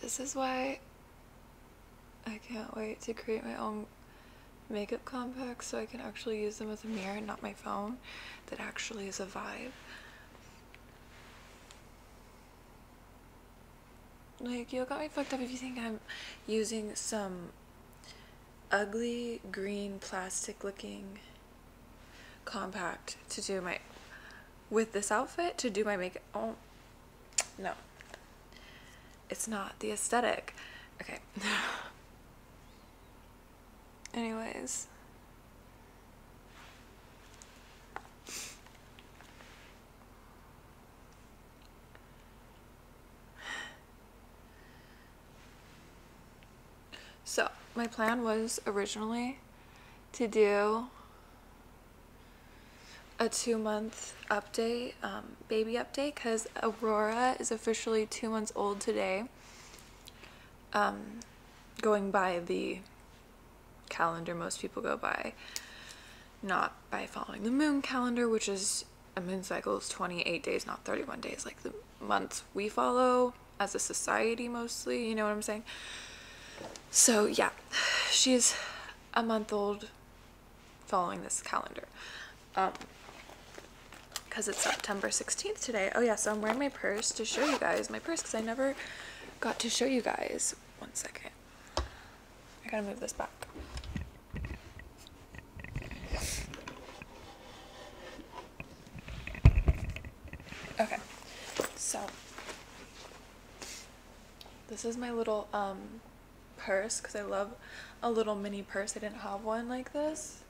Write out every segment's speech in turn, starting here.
This is why I can't wait to create my own makeup compacts so I can actually use them as a mirror and not my phone. That actually is a vibe. Like, you got me fucked up if you think I'm using some ugly green plastic looking compact to do my, with this outfit to do my makeup. Oh no, it's not the aesthetic. Okay. Anyways, so my plan was originally to do a 2-month update, baby update, because Aurora is officially 2 months old today. Going by the calendar most people go by, not by following the moon calendar, which is a moon cycle is 28 days, not 31 days, like the months we follow as a society mostly, you know what I'm saying? So yeah, she's a month old following this calendar. Because it's September 16th today. Oh yeah, so I'm wearing my purse to show you guys my purse because I never got to show you guys. One second. I gotta move this back. Okay, so this is my little purse because I love a little mini purse. I didn't have one like this.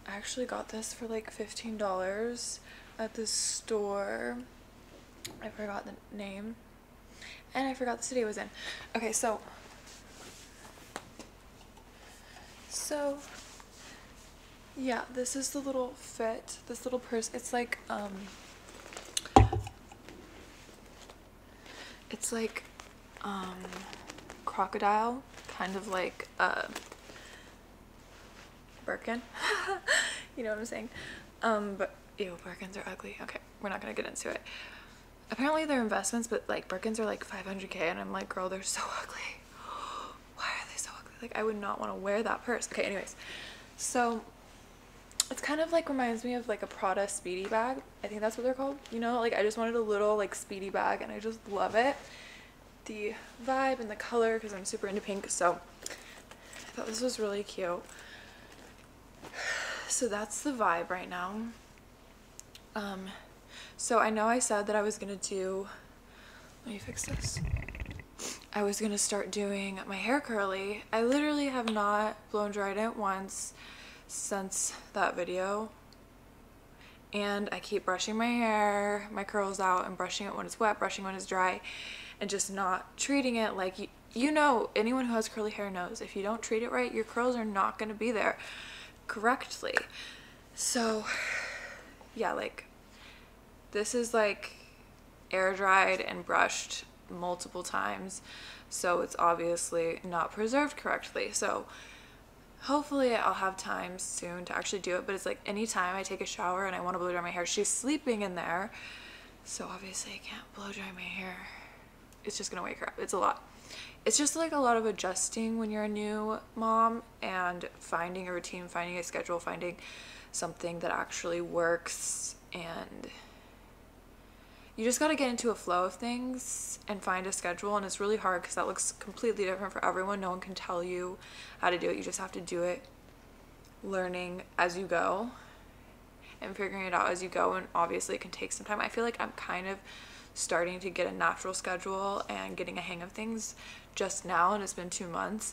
I actually got this for like $15 at this store. I forgot the name and I forgot the city it was in. Okay, so yeah, this is the little fit, this little purse. It's like crocodile, kind of like Birkin. You know what I'm saying? But ew, Birkins are ugly. Okay, we're not gonna get into it. Apparently they're investments, but like Birkins are like 500K and I'm like, girl, they're so ugly. Why are they so ugly? Like, I would not want to wear that purse. Okay, anyways, so it's kind of like reminds me of like a Prada speedy bag. I think that's what they're called, you know? Like, I just wanted a little like speedy bag and I just love it, the vibe and the color, because I'm super into pink. So I thought this was really cute. So that's the vibe right now. So I know I said that I was gonna do, let me fix this. I was gonna start doing my hair curly. I literally have not blown dried it once since that video. And I keep brushing my hair, my curls out, and brushing it when it's wet, brushing when it's dry, and just not treating it like, you know, anyone who has curly hair knows if you don't treat it right, your curls are not gonna be there correctly. So yeah, like this is like air dried and brushed multiple times, so it's obviously not preserved correctly. So hopefully I'll have time soon to actually do it, but it's like anytime I take a shower and I want to blow dry my hair, she's sleeping in there, so obviously I can't blow dry my hair. It's just gonna wake her up. It's a lot. It's just like a lot of adjusting when you're a new mom and finding a routine, finding a schedule, finding something that actually works, and you just got to get into a flow of things and find a schedule. And it's really hard because that looks completely different for everyone. No one can tell you how to do it. You just have to do it, learning as you go and figuring it out as you go. And obviously it can take some time. I feel like I'm kind of starting to get a natural schedule and getting a hang of things just now, and it's been 2 months,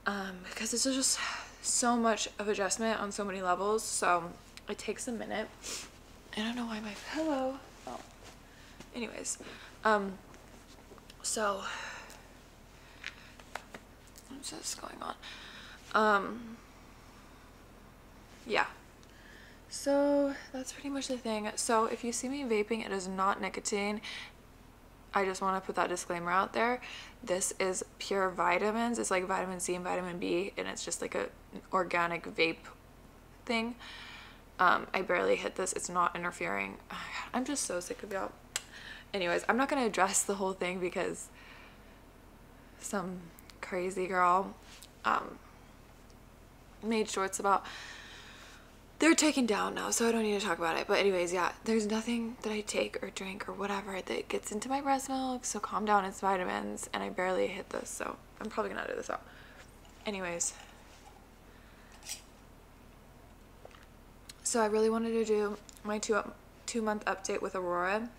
because this is just so much of adjustment on so many levels, so it takes a minute. I don't know why my pillow, oh, anyways, so what's this going on? Yeah, so that's pretty much the thing. So if you see me vaping, it is not nicotine. I just want to put that disclaimer out there. This is pure vitamins. It's like vitamin C and vitamin B, and it's just like an organic vape thing. I barely hit this. It's not interfering. I'm just so sick of y'all. anyways, I'm not going to address the whole thing because some crazy girl made shorts about, they're taken down now, so I don't need to talk about it. But anyways, yeah, there's nothing that I take or drink or whatever that gets into my breast milk, so calm down, it's vitamins, and I barely hit this, so I'm probably gonna edit this out. Anyways, so I really wanted to do my two-month update with Aurora,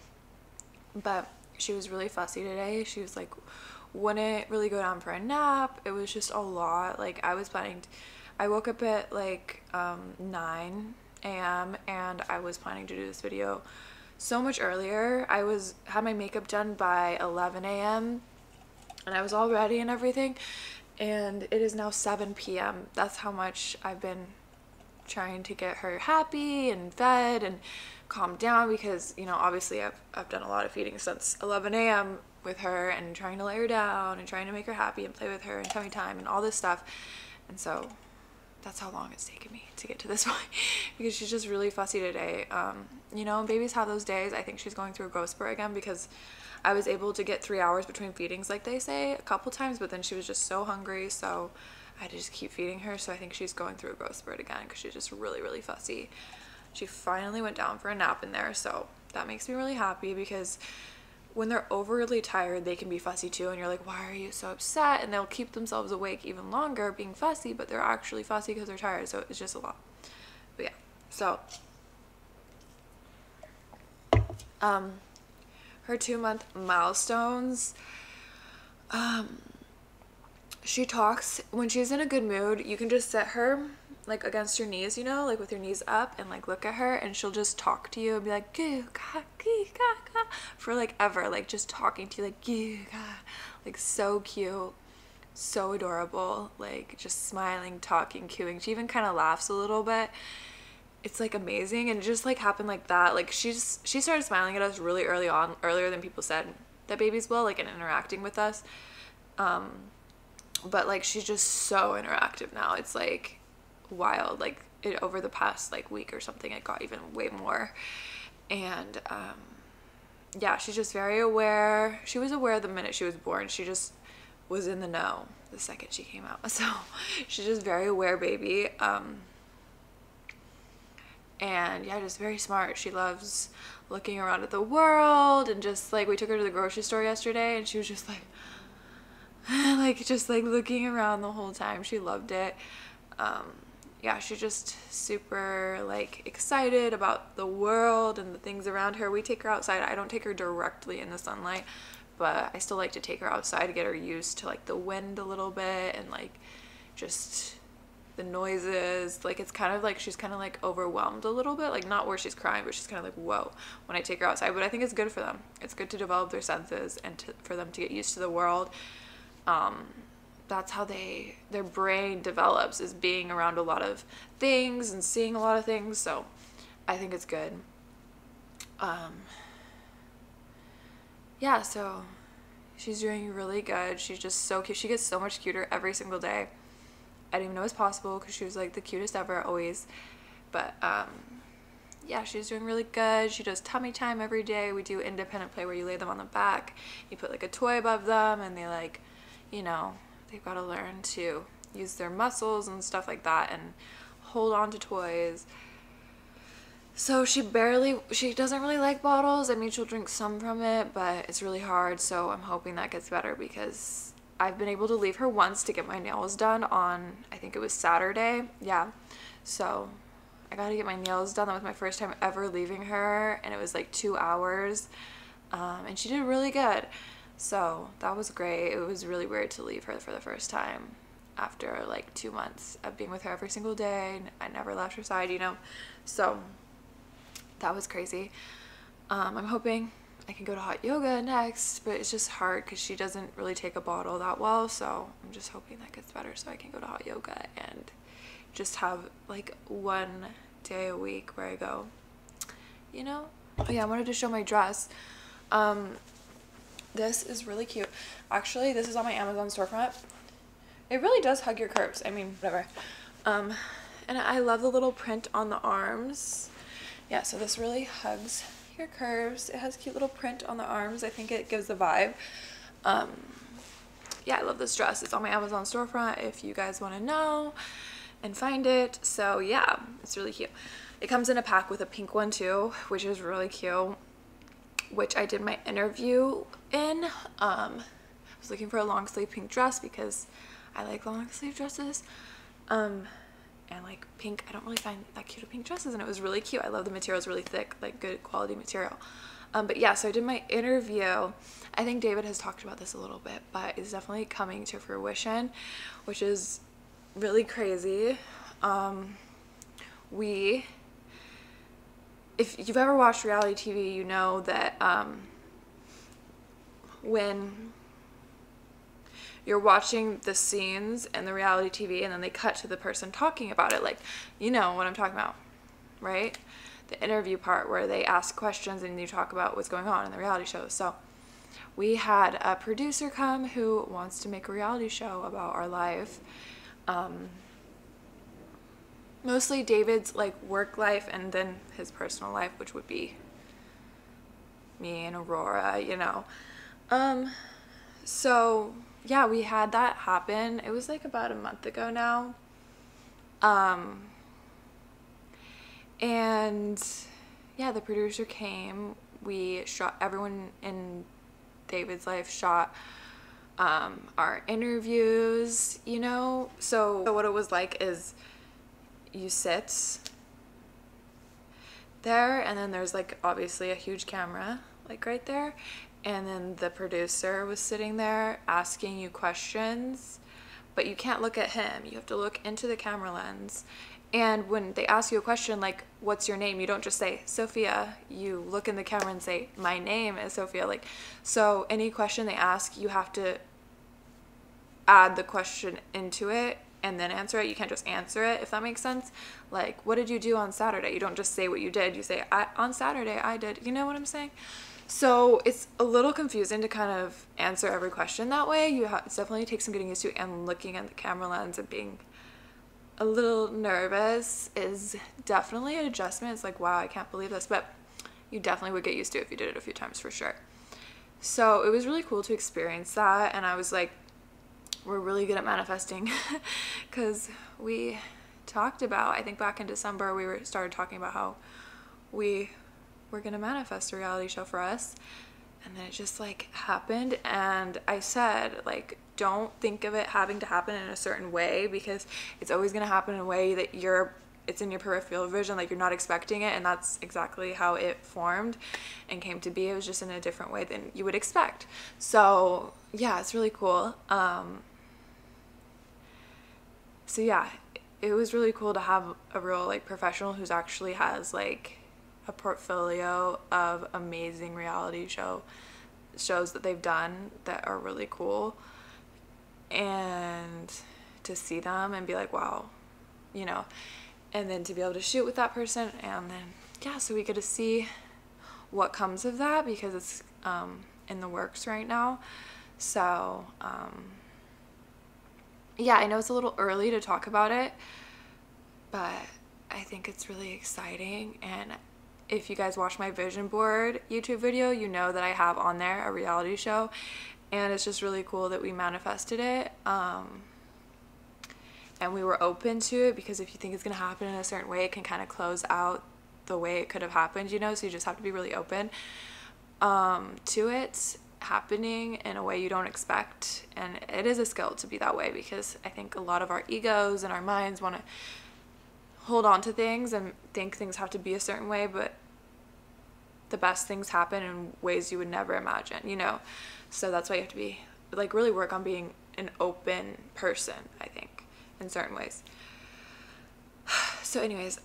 but she was really fussy today. She was like, wouldn't really go down for a nap. It was just a lot. Like, I was planning I woke up at like 9 a.m. and I was planning to do this video so much earlier. I had my makeup done by 11 a.m. and I was all ready and everything, and it is now 7 p.m. That's how much I've been trying to get her happy and fed and calmed down, because, you know, obviously I've done a lot of feeding since 11 a.m. with her, and trying to lay her down and trying to make her happy and play with her and tummy time and all this stuff. And so that's how long it's taken me to get to this point, because she's just really fussy today. You know, babies have those days. I think she's going through a growth spurt again, because I was able to get 3 hours between feedings, like they say, a couple times, but then she was just so hungry, so I had to just keep feeding her. So I think she's going through a growth spurt again, because she's just really, really fussy. She finally went down for a nap in there, so that makes me really happy, because when they're overly tired, they can be fussy too, and you're like, why are you so upset? And they'll keep themselves awake even longer being fussy, but they're actually fussy because they're tired, so it's just a lot. But yeah, so her 2-month milestones, she talks when she's in a good mood. You can just set her like against your knees, you know, like with your knees up, and like look at her, and she'll just talk to you and be like goo ga gee ga ga for like ever, like just talking to you like goo ga, like so cute, so adorable, like just smiling, talking, cooing. She even kind of laughs a little bit. It's like amazing, and it just like happened like that. Like she started smiling at us really early on, earlier than people said that babies will, like, and interacting with us. But like she's just so interactive now. It's like wild. Like it, over the past like week or something, it got even way more. And yeah, she's just very aware. She was aware the minute she was born. She just was in the know the second she came out. So she's just very aware baby. And yeah, just very smart. She loves looking around at the world, and just like we took her to the grocery store yesterday, and she was just like just like looking around the whole time. She loved it. Yeah, she's just super like excited about the world and the things around her. We take her outside. I don't take her directly in the sunlight, but I still like to take her outside to get her used to like the wind a little bit, and like just the noises. Like it's kind of like she's kind of like overwhelmed a little bit, like not where she's crying, but she's kind of like whoa when I take her outside. But I think it's good for them. It's good to develop their senses and for them to get used to the world. That's how their brain develops, is being around a lot of things and seeing a lot of things. So I think it's good. Yeah, so she's doing really good. She's just so cute. She gets so much cuter every single day. I didn't even know it was possible, because she was like the cutest ever always. But yeah, she's doing really good. She does tummy time every day. We do independent play where you lay them on the back, you put like a toy above them, and they like, you know, they've got to learn to use their muscles and stuff like that and hold on to toys. So she doesn't really like bottles. I mean, she'll drink some from it, but it's really hard. So I'm hoping that gets better, because I've been able to leave her once to get my nails done on, I think it was Saturday. Yeah. So I got to get my nails done. That was my first time ever leaving her, and it was like 2 hours. And she did really good. So that was great. It was really weird to leave her for the first time after like 2 months of being with her every single day. I never left her side, you know. So that was crazy. I'm hoping I can go to hot yoga next, but it's just hard because she doesn't really take a bottle that well. So I'm just hoping that gets better so I can go to hot yoga and just have like 1 day a week where I go, you know. Oh yeah, I wanted to show my dress. This is really cute. Actually, this is on my Amazon storefront. It really does hug your curves. I mean, whatever. And I love the little print on the arms. Yeah, so this really hugs your curves. It has cute little print on the arms. I think it gives the vibe. Yeah, I love this dress. It's on my Amazon storefront if you guys want to know and find it. So yeah, it's really cute. It comes in a pack with a pink one too, which is really cute, which I did my interview in. I was looking for a long sleeve pink dress because I like long sleeve dresses. And like pink, I don't really find that cute of pink dresses, and it was really cute. I love the material. It's really thick, like good quality material. But yeah, so I did my interview. I think David has talked about this a little bit, but it's definitely coming to fruition, which is really crazy. If you've ever watched reality TV, you know that when you're watching the scenes in the reality TV and then they cut to the person talking about it, like, you know what I'm talking about, right? The interview part where they ask questions and you talk about what's going on in the reality show. So we had a producer come who wants to make a reality show about our life. Mostly David's like work life and then his personal life, which would be me and Aurora, you know. So yeah, we had that happen. It was like about a month ago now. And yeah, the producer came. We shot, everyone in David's life shot our interviews, you know. So what it was like is you sit there and then there's like obviously a huge camera like right there, and then the producer was sitting there asking you questions, but you can't look at him. You have to look into the camera lens. And when they ask you a question like, what's your name? You don't just say, Sophia. You look in the camera and say, my name is Sophia. Like, so any question they ask, you have to add the question into it and then answer it. You can't just answer it, if that makes sense. Like, what did you do on Saturday? You don't just say what you did. You say, on Saturday, I did. You know what I'm saying? So it's a little confusing to kind of answer every question that way. It definitely takes some getting used to, and looking at the camera lens and being a little nervous is definitely an adjustment. It's like, wow, I can't believe this, but you definitely would get used to it if you did it a few times for sure. So it was really cool to experience that, and I was like, we're really good at manifesting because we talked about, I think back in December, we started talking about how we were gonna manifest a reality show for us, and then it just like happened. And I said, like, don't think of it having to happen in a certain way, because it's always going to happen in a way that it's in your peripheral vision, like you're not expecting it. And that's exactly how it formed and came to be. It was just in a different way than you would expect. So yeah, it's really cool. So yeah, it was really cool to have a real like professional who's actually has like a portfolio of amazing reality shows that they've done that are really cool, and to see them and be like, wow, you know, and then to be able to shoot with that person. And then yeah, so we get to see what comes of that, because it's in the works right now. So yeah, I know it's a little early to talk about it, but I think it's really exciting. And if you guys watch my vision board YouTube video, you know that I have on there a reality show, and it's just really cool that we manifested it. And we were open to it, because if you think it's going to happen in a certain way, it can kind of close out the way it could have happened, you know. So you just have to be really open to it happening in a way you don't expect. And it is a skill to be that way, because I think a lot of our egos and our minds want to hold on to things and think things have to be a certain way, but the best things happen in ways you would never imagine, you know. So that's why you have to be like really work on being an open person, I think, in certain ways. So anyways,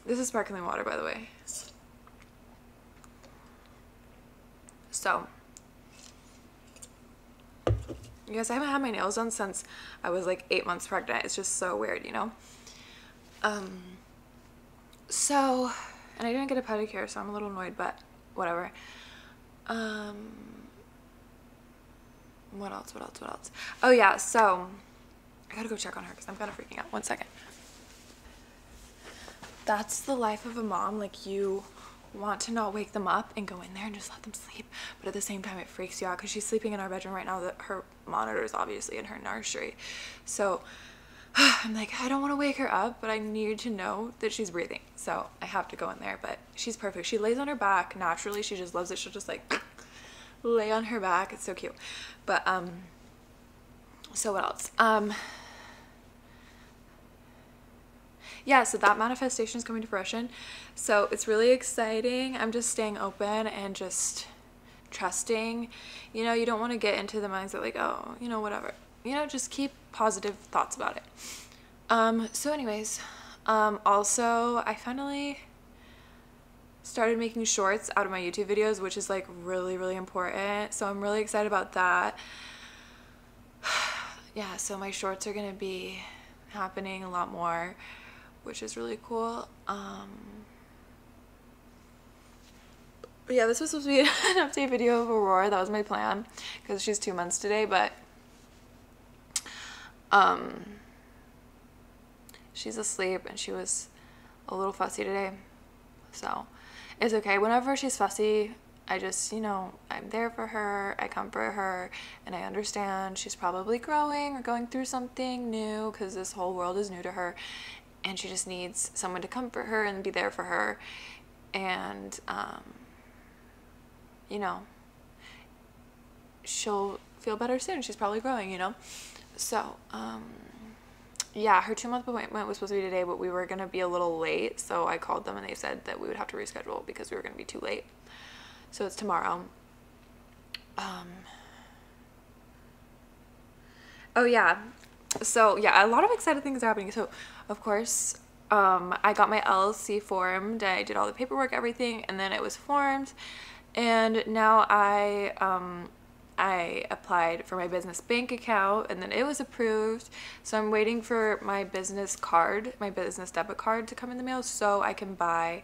this is sparkling water, by the way. So you guys, I haven't had my nails done since I was like 8 months pregnant. It's just so weird, you know. So, and I didn't get a pedicure, so I'm a little annoyed, but whatever. What else? Oh yeah, so I gotta go check on her because I'm kind of freaking out. 1 second. That's the life of a mom. Like, you want to not wake them up and go in there and just let them sleep, but at the same time it freaks you out because she's sleeping in our bedroom right now. That her monitor is obviously in her nursery, so I'm like, I don't want to wake her up, but I need to know that she's breathing, so I have to go in there. But she's perfect. She lays on her back naturally. She just loves it. She'll just like lay on her back. It's so cute. But so what else? Yeah, so that manifestation is coming to fruition, so it's really exciting. I'm just staying open and just trusting. You know, you don't want to get into the mindset like, oh, you know, whatever, you know, just keep positive thoughts about it. So anyways, also I finally started making shorts out of my YouTube videos, which is like really, really important, so I'm really excited about that. Yeah, so my shorts are gonna be happening a lot more, which is really cool. But yeah, this was supposed to be an update video of Aurora. That was my plan because she's 2 months today, but she's asleep and she was a little fussy today, so it's okay. Whenever she's fussy, I just, you know, I'm there for her, I comfort her, and I understand she's probably growing or going through something new because this whole world is new to her, and she just needs someone to comfort her and be there for her. And you know, she'll feel better soon. She's probably growing, you know. So yeah, her 2-month appointment was supposed to be today, but we were gonna be a little late, so I called them and they said that we would have to reschedule because we were gonna be too late. So it's tomorrow. Oh yeah, so yeah, a lot of exciting things are happening. So of course, I got my LLC formed. I did all the paperwork, everything, and then it was formed, and now I applied for my business bank account, and then it was approved. So I'm waiting for my business card, my business debit card, to come in the mail so I can buy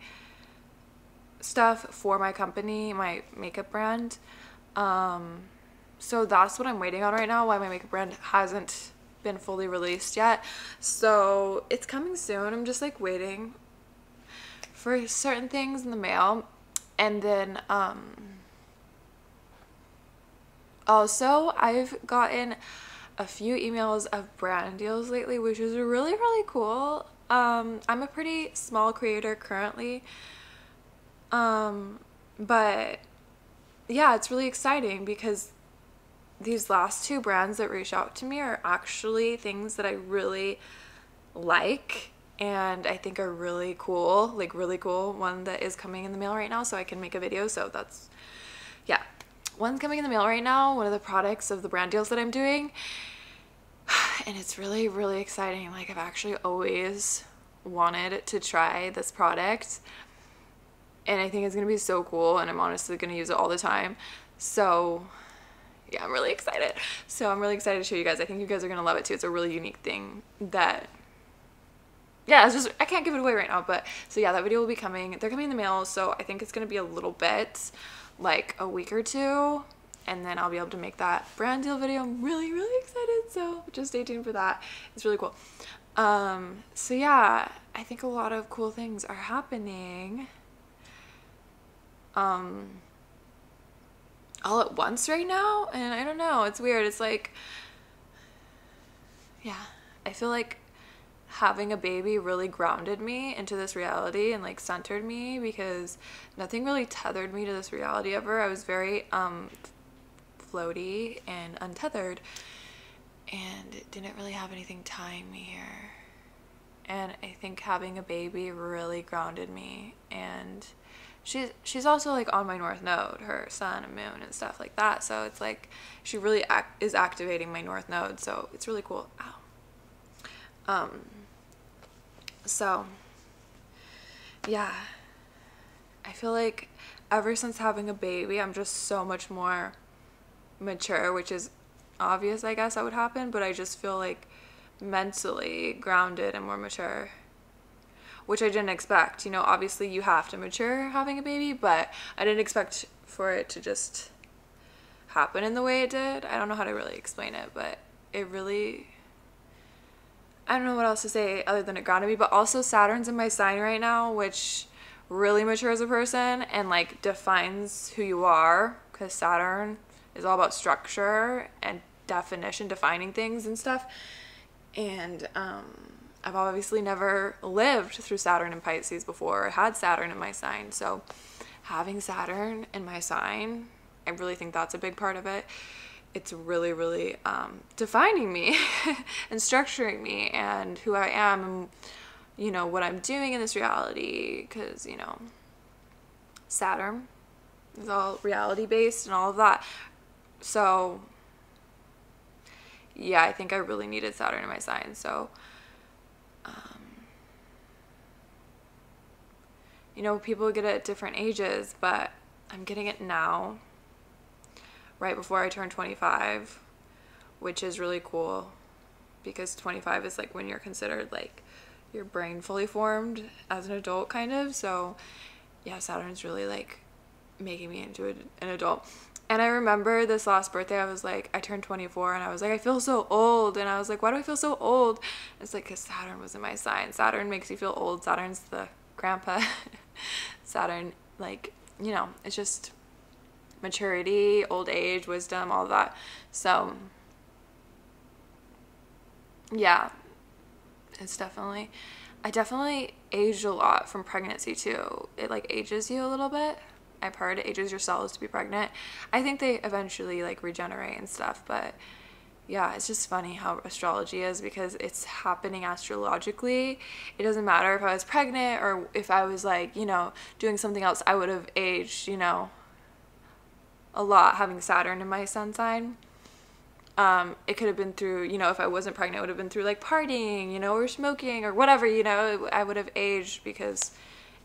stuff for my company, my makeup brand. So that's what I'm waiting on right now, why my makeup brand hasn't been fully released yet. So it's coming soon. I'm just like waiting for certain things in the mail. And then also I've gotten a few emails of brand deals lately, which is really, really cool. I'm a pretty small creator currently, but yeah, it's really exciting because these last 2 brands that reached out to me are actually things that I really like and I think are really cool, like really cool. One that is coming in the mail right now, so I can make a video. So that's, yeah, one's coming in the mail right now, one of the products of the brand deals that I'm doing, and it's really, really exciting. Like, I've actually always wanted to try this product, and I think it's gonna be so cool, and I'm honestly gonna use it all the time. So yeah, I'm really excited. So I'm really excited to show you guys. I think you guys are gonna love it too. It's a really unique thing that, yeah, it's just, I can't give it away right now, but so yeah, that video will be coming. They're coming in the mail, so I think it's gonna be a little bit, like a week or 2, and then I'll be able to make that brand deal video. I'm really, really excited, so just stay tuned for that. It's really cool. So yeah, I think a lot of cool things are happening all at once right now, and I don't know, it's weird. It's like, yeah, I feel like having a baby really grounded me into this reality and like centered me, because nothing really tethered me to this reality ever. I was very floaty and untethered and didn't really have anything tying me here, and I think having a baby really grounded me. And she's also like on my north node, her sun and moon and stuff like that, so it's like she really is activating my north node, so it's really cool. Ow. So yeah, I feel like ever since having a baby, I'm just so much more mature, which is obvious, I guess that would happen, but I just feel like mentally grounded and more mature, which I didn't expect. You know, obviously you have to mature having a baby, but I didn't expect for it to just happen in the way it did. I don't know how to really explain it, but it really, I don't know what else to say other than it grounded me. But also Saturn's in my sign right now, which really mature as a person and like defines who you are, because Saturn is all about structure and definition, defining things and stuff. And I've obviously never lived through Saturn in Pisces before. I had Saturn in my sign. So having Saturn in my sign, I really think that's a big part of it. It's really, really defining me and structuring me and who I am and, you know, what I'm doing in this reality. Because, you know, Saturn is all reality based and all of that. So yeah, I think I really needed Saturn in my sign. So, you know, people get it at different ages, but I'm getting it now, right before I turn 25, which is really cool because 25 is like when you're considered like your brain fully formed as an adult, kind of. So yeah, Saturn's really like making me into an adult. And I remember this last birthday, I was like, I turned 24 and I was like, I feel so old. And I was like, why do I feel so old? It's like, because Saturn was in my sign. Saturn makes you feel old. Saturn's the grandpa. Saturn, like, you know, it's just maturity, old age, wisdom, all of that. So yeah, it's definitely, I definitely aged a lot from pregnancy too. It like ages you a little bit. I've heard it ages your cells to be pregnant. I think they eventually like regenerate and stuff, but yeah, it's just funny how astrology is because it's happening astrologically. It doesn't matter if I was pregnant or if I was like, you know, doing something else, I would have aged, you know, a lot having Saturn in my sun sign. It could have been through, you know, if I wasn't pregnant, it would have been through like partying, you know, or smoking or whatever, you know, I would have aged because,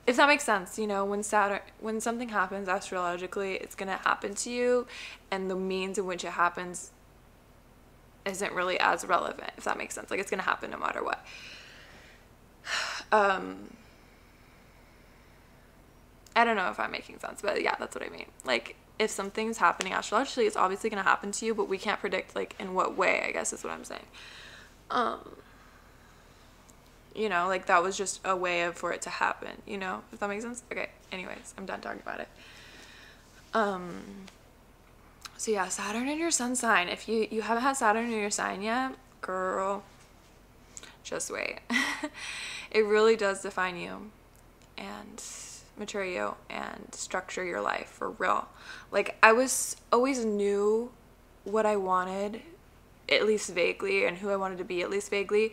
if that makes sense, you know, when something happens astrologically, it's going to happen to you, and the means in which it happens isn't really as relevant, if that makes sense. Like, it's going to happen no matter what. I don't know if I'm making sense, but yeah, that's what I mean. Like, if something's happening astrologically, it's obviously going to happen to you, but we can't predict, like, in what way, I guess is what I'm saying. You know, like, that was just a way for it to happen, you know, if that makes sense. Okay, anyways, I'm done talking about it. So yeah, Saturn in your sun sign. If you haven't had Saturn in your sign yet, girl, just wait. It really does define you and mature you and structure your life for real. Like, I always knew what I wanted, at least vaguely, and who I wanted to be, at least vaguely.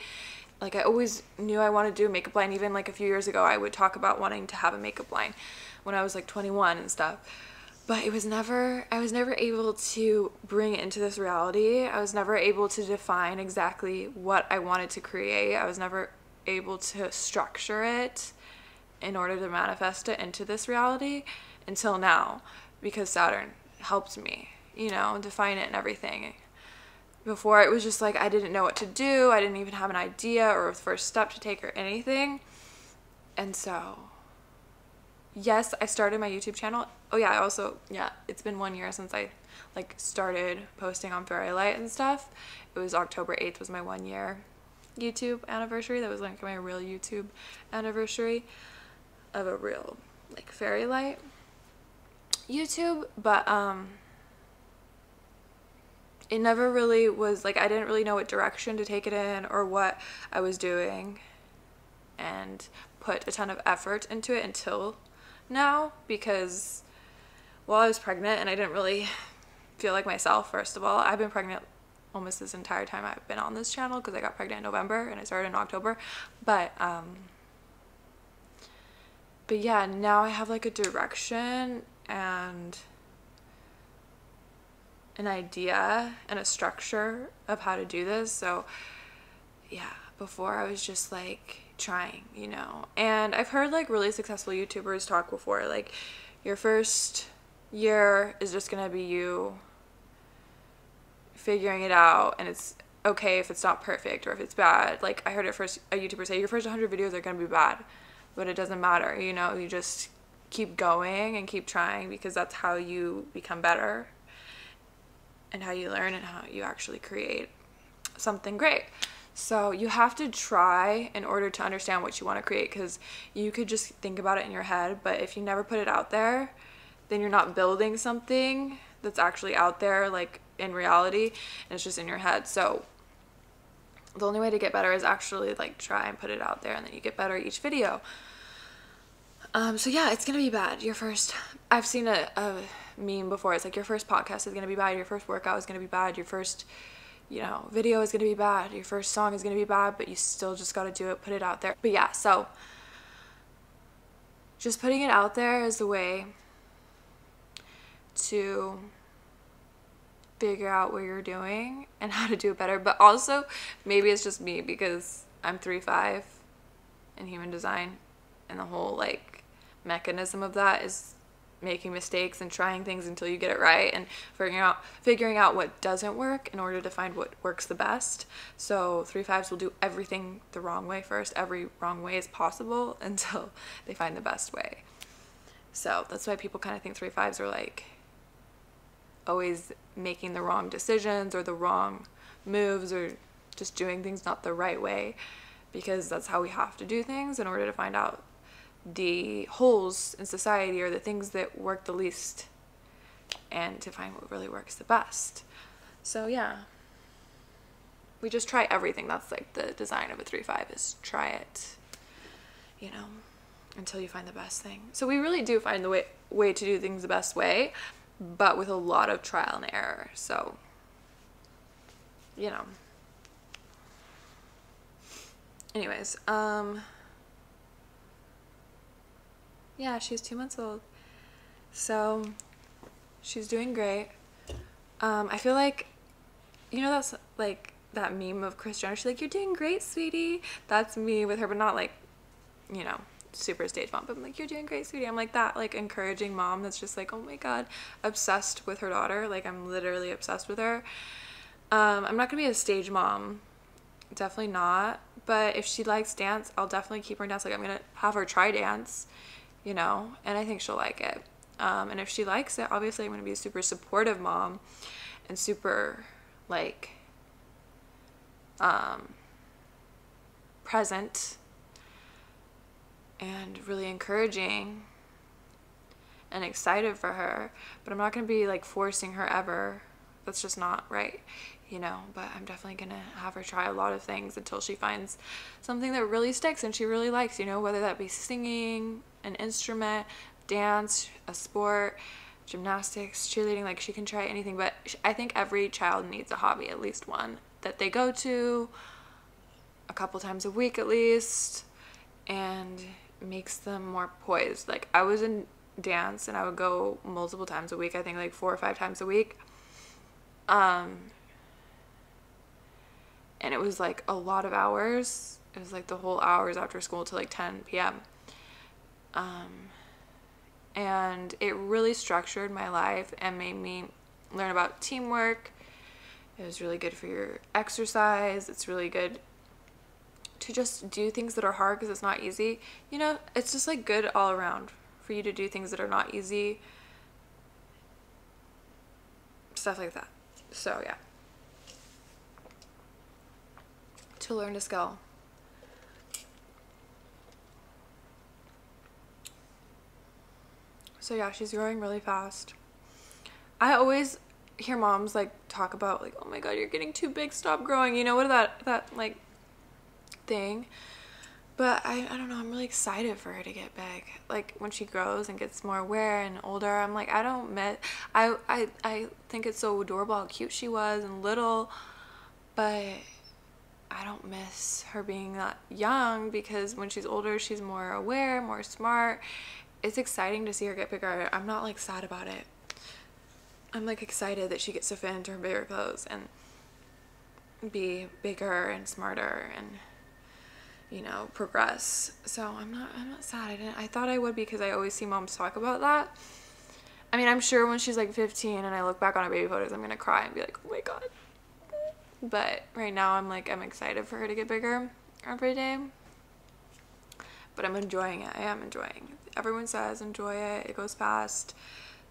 Like, I always knew I wanted to do a makeup line. Even like a few years ago, I would talk about wanting to have a makeup line when I was like 21 and stuff. But I was never able to bring it into this reality. I was never able to define exactly what I wanted to create. I was never able to structure it in order to manifest it into this reality until now, because Saturn helped me, you know, define it and everything. Before, it was just like I didn't know what to do. I didn't even have an idea or a first step to take or anything. And so, yes, I started my YouTube channel. Oh yeah, it's been 1 year since I like started posting on Fairy Light and stuff. It was October 8th was my 1 year YouTube anniversary. That was like my real YouTube anniversary of a real like Fairy Light YouTube. But it never really was like, I didn't really know what direction to take it in or what I was doing and put a ton of effort into it until now, because while I was pregnant and I didn't really feel like myself, first of all. I've been pregnant almost this entire time I've been on this channel because I got pregnant in November and I started in October. But yeah, now I have like a direction and an idea and a structure of how to do this. So yeah, before I was just like trying, you know. And I've heard like really successful YouTubers talk before, like your first year is just gonna be you figuring it out, and it's okay if it's not perfect or if it's bad. Like I heard a YouTuber say your first 100 videos are gonna be bad, but it doesn't matter, you know. You just keep going and keep trying, because that's how you become better and how you learn and how you actually create something great. So you have to try in order to understand what you want to create, because you could just think about it in your head, but if you never put it out there, then you're not building something that's actually out there, like in reality, and it's just in your head. So the only way to get better is actually like try and put it out there, and then you get better each video. So yeah, it's gonna be bad. I've seen a meme before. It's like your first podcast is gonna be bad, your first workout is gonna be bad, your first, video is gonna be bad, your first song is gonna be bad, but you still just gotta do it, put it out there. But yeah, so just putting it out there is the way to figure out what you're doing and how to do it better. But also, maybe it's just me because I'm 3'5" in human design, and the whole like mechanism of that is making mistakes and trying things until you get it right, and figuring out what doesn't work in order to find what works the best. So 3'5s will do everything the wrong way first. Every wrong way is possible until they find the best way. So that's why people kind of think 3'5s are like always making the wrong decisions or the wrong moves, or just doing things not the right way, because that's how we have to do things in order to find out the holes in society, or the things that work the least, and to find what really works the best. So yeah, we just try everything. That's like the design of a 3'5, is try it, until you find the best thing. So we really do find the way to do things the best way, but with a lot of trial and error. So anyways, yeah, she's 2 months old, so she's doing great. I feel like, that's like that meme of Kris Jenner. She's like, "You're doing great, sweetie." That's me with her, but not like, super stage mom, but I'm like, "You're doing great, sweetie." I'm like that, like, encouraging mom that's just like, oh my god, obsessed with her daughter. Like, I'm literally obsessed with her. I'm not gonna be a stage mom, definitely not, but if she likes dance, I'll definitely keep her in dance. Like, I'm gonna have her try dance, and I think she'll like it. And if she likes it, obviously I'm gonna be a super supportive mom, and super like present and really encouraging and excited for her. But I'm not gonna be like forcing her ever. That's just not right, but I'm definitely gonna have her try a lot of things until she finds something that really sticks and she really likes, whether that be singing, an instrument, dance, a sport, gymnastics, cheerleading. Like, she can try anything. But I think every child needs a hobby, at least one that they go to a couple times a week at least, and makes them more poised. Like, I was in dance and I would go multiple times a week, I think like 4 or 5 times a week, and it was like a lot of hours. It was like the whole hours after school till like 10 p.m. And it really structured my life and made me learn about teamwork. It was really good for your exercise. It's really good to just do things that are hard, because it's not easy. It's just like good all around for you to do things that are not easy. Stuff like that. So yeah. To learn a skill. So yeah, she's growing really fast. I always hear moms like talk about like, "Oh my god, you're getting too big, stop growing." What that like thing. But I don't know, I'm really excited for her to get big. Like, when she grows and gets more aware and older, I'm like, I think it's so adorable how cute she was and little, but I don't miss her being that young, because when she's older, she's more aware, more smart. It's exciting to see her get bigger. I'm not like sad about it. I'm like excited that she gets to fit into her bigger clothes and be bigger and smarter and progress. So I'm not sad. I thought I would, because I always see moms talk about that. I mean, I'm sure when she's like 15 and I look back on her baby photos, I'm gonna cry and be like, oh my god. But right now I'm excited for her to get bigger every day. But I'm enjoying it. I am enjoying it. Everyone says enjoy it. It goes fast.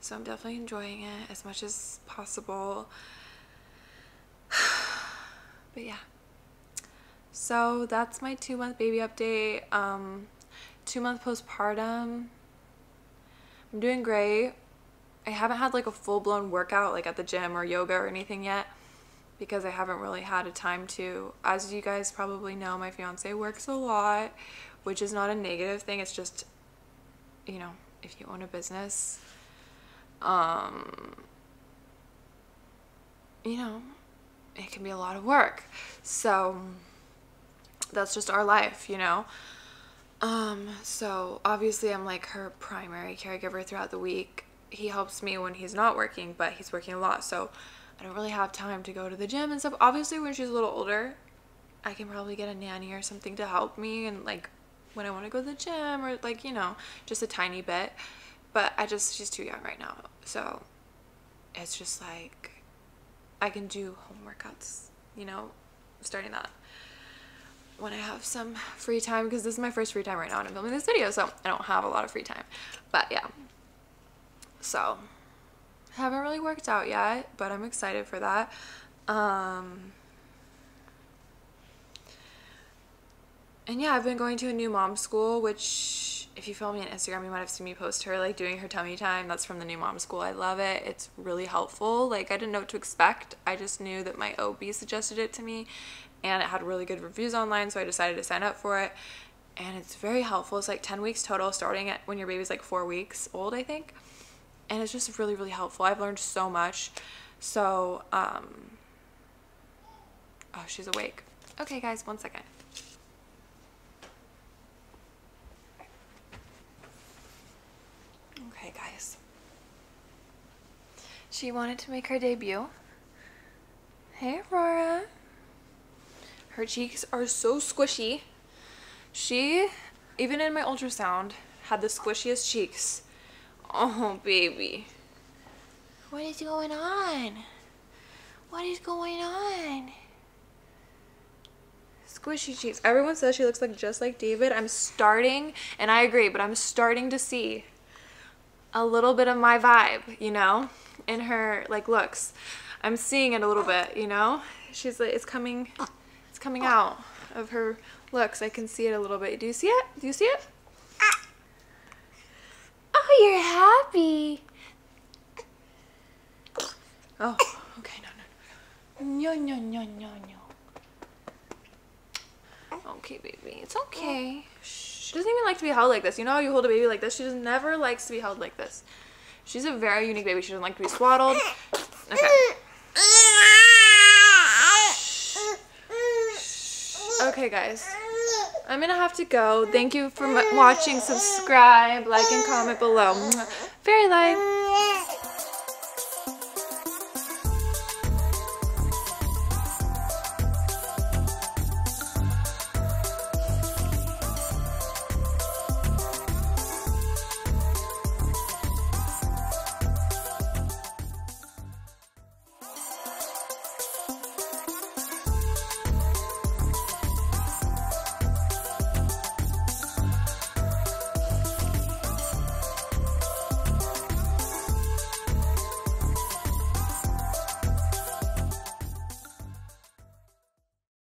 So I'm definitely enjoying it as much as possible. But yeah. So that's my 2-month baby update. 2-month postpartum. I'm doing great. I haven't had like a full-blown workout like at the gym or yoga or anything yet because I haven't really had a time to. As you guys probably know, my fiance works a lot, which is not a negative thing. It's just, you know, if you own a business, you know, it can be a lot of work. So that's just our life, you know. So obviously I'm like her primary caregiver throughout the week. He helps me when he's not working, but he's working a lot, so I don't really have time to go to the gym and stuff. Obviously when she's a little older, I can probably get a nanny or something to help me, and like when I want to go to the gym, or like, you know, just a tiny bit. But she's too young right now, so it's just like I can do home workouts, you know, starting that when I have some free time, because this is my first free time right now and I'm filming this video, so I don't have a lot of free time. But yeah, so haven't really worked out yet, but I'm excited for that. And yeah, I've been going to a new mom school, which if you follow me on Instagram, you might have seen me post her like doing her tummy time. That's from the new mom school. I love it. It's really helpful. Like, I didn't know what to expect. I just knew that my OB suggested it to me and it had really good reviews online, so I decided to sign up for it. And it's very helpful. It's like 10 weeks total, starting at when your baby's like 4 weeks old, I think. And it's just really, really helpful. I've learned so much. So, oh, she's awake. Okay, guys, 1 second. Okay, guys. She wanted to make her debut. Hey, Aurora. Her cheeks are so squishy. She, even in my ultrasound, had the squishiest cheeks. Oh, baby. What is going on? What is going on? Squishy cheeks. Everyone says she looks like just like David. I'm starting, and I agree, but I'm starting to see a little bit of my vibe, you know, in her like looks. I'm seeing it a little bit, you know. She's like, it's coming out of her looks. I can see it a little bit. Do you see it? Do you see it? Oh, you're happy. Oh, okay. No. Okay, baby. It's okay. She doesn't even like to be held like this. You know how you hold a baby like this? She just never likes to be held like this. She's a very unique baby. She doesn't like to be swaddled. Okay. Okay, guys. I'm gonna have to go. Thank you for watching. Subscribe, like, and comment below. Fairy life.